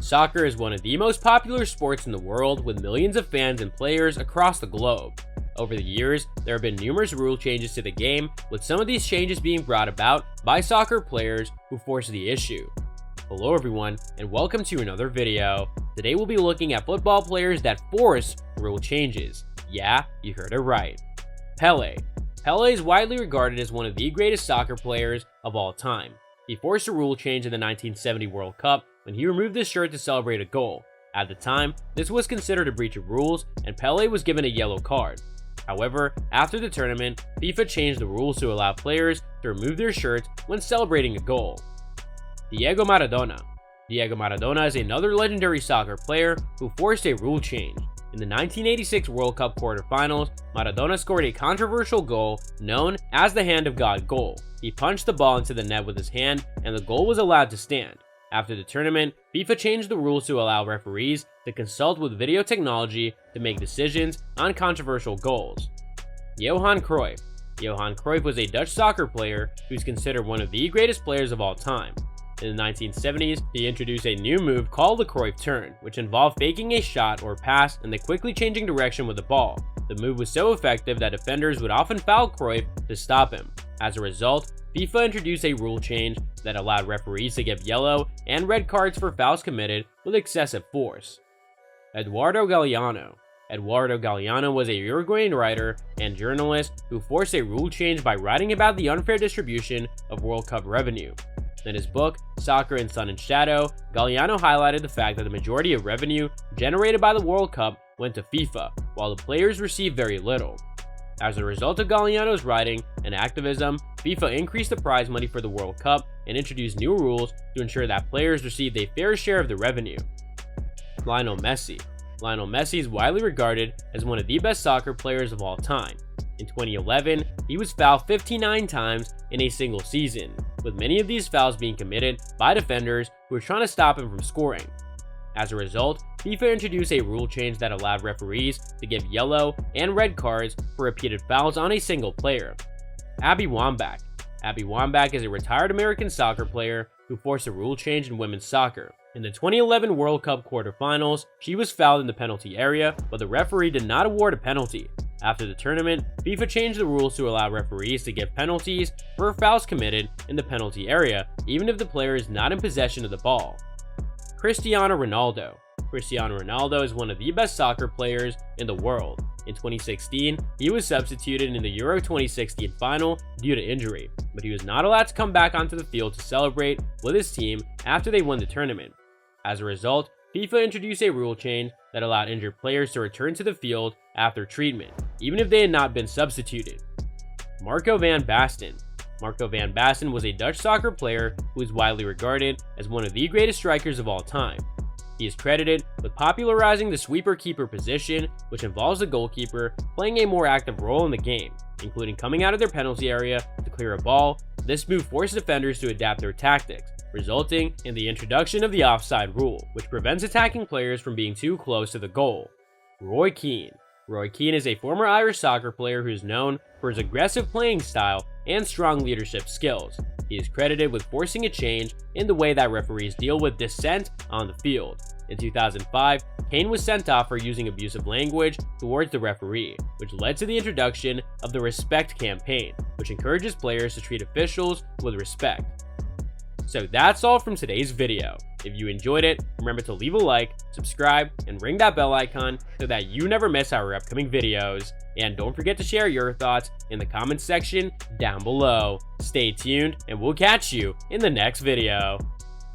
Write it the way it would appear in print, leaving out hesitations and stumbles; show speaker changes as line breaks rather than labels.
Soccer is one of the most popular sports in the world, with millions of fans and players across the globe. Over the years, there have been numerous rule changes to the game, with some of these changes being brought about by soccer players who forced the issue. Hello everyone, and welcome to another video. Today we'll be looking at football players that force rule changes. Yeah, you heard it right. Pelé. Pelé is widely regarded as one of the greatest soccer players of all time. He forced a rule change in the 1970 World Cup when he removed his shirt to celebrate a goal. At the time, this was considered a breach of rules, and Pelé was given a yellow card. However, after the tournament, FIFA changed the rules to allow players to remove their shirts when celebrating a goal. Diego Maradona. Diego Maradona is another legendary soccer player who forced a rule change. In the 1986 World Cup quarterfinals, Maradona scored a controversial goal known as the Hand of God goal. He punched the ball into the net with his hand, and the goal was allowed to stand. After the tournament, FIFA changed the rules to allow referees to consult with video technology to make decisions on controversial goals. Johan Cruyff. Johan Cruyff was a Dutch soccer player who's considered one of the greatest players of all time. In the 1970s, he introduced a new move called the Cruyff turn, which involved faking a shot or pass and then quickly changing direction with the ball. The move was so effective that defenders would often foul Cruyff to stop him. As a result, FIFA introduced a rule change that allowed referees to give yellow and red cards for fouls committed with excessive force. Eduardo Galeano. Eduardo Galeano was a Uruguayan writer and journalist who forced a rule change by writing about the unfair distribution of World Cup revenue. In his book, Soccer in Sun and Shadow, Galeano highlighted the fact that the majority of revenue generated by the World Cup went to FIFA, while the players received very little. As a result of Galeano's writing and activism, FIFA increased the prize money for the World Cup and introduced new rules to ensure that players received a fair share of the revenue. Lionel Messi. Lionel Messi is widely regarded as one of the best soccer players of all time. In 2011, he was fouled 59 times in a single season, with many of these fouls being committed by defenders who were trying to stop him from scoring. As a result, FIFA introduced a rule change that allowed referees to give yellow and red cards for repeated fouls on a single player. Abby Wambach. Abby Wambach is a retired American soccer player who forced a rule change in women's soccer. In the 2011 World Cup quarterfinals, she was fouled in the penalty area, but the referee did not award a penalty. After the tournament, FIFA changed the rules to allow referees to give penalties for fouls committed in the penalty area, even if the player is not in possession of the ball. Cristiano Ronaldo. Cristiano Ronaldo is one of the best soccer players in the world. In 2016, he was substituted in the Euro 2016 final due to injury, but he was not allowed to come back onto the field to celebrate with his team after they won the tournament. As a result, FIFA introduced a rule change that allowed injured players to return to the field after treatment, even if they had not been substituted. Marco van Basten. Marco van Basten was a Dutch soccer player who is widely regarded as one of the greatest strikers of all time. He is credited with popularizing the sweeper-keeper position, which involves the goalkeeper playing a more active role in the game, including coming out of their penalty area to clear a ball. This move forced defenders to adapt their tactics, resulting in the introduction of the offside rule, which prevents attacking players from being too close to the goal. Roy Keane. Roy Keane is a former Irish soccer player who is known for his aggressive playing style and strong leadership skills. He is credited with forcing a change in the way that referees deal with dissent on the field. In 2005, Keane was sent off for using abusive language towards the referee, which led to the introduction of the Respect campaign, which encourages players to treat officials with respect. So that's all from today's video. If you enjoyed it, remember to leave a like, subscribe, and ring that bell icon so that you never miss our upcoming videos. And don't forget to share your thoughts in the comments section down below. Stay tuned, and we'll catch you in the next video.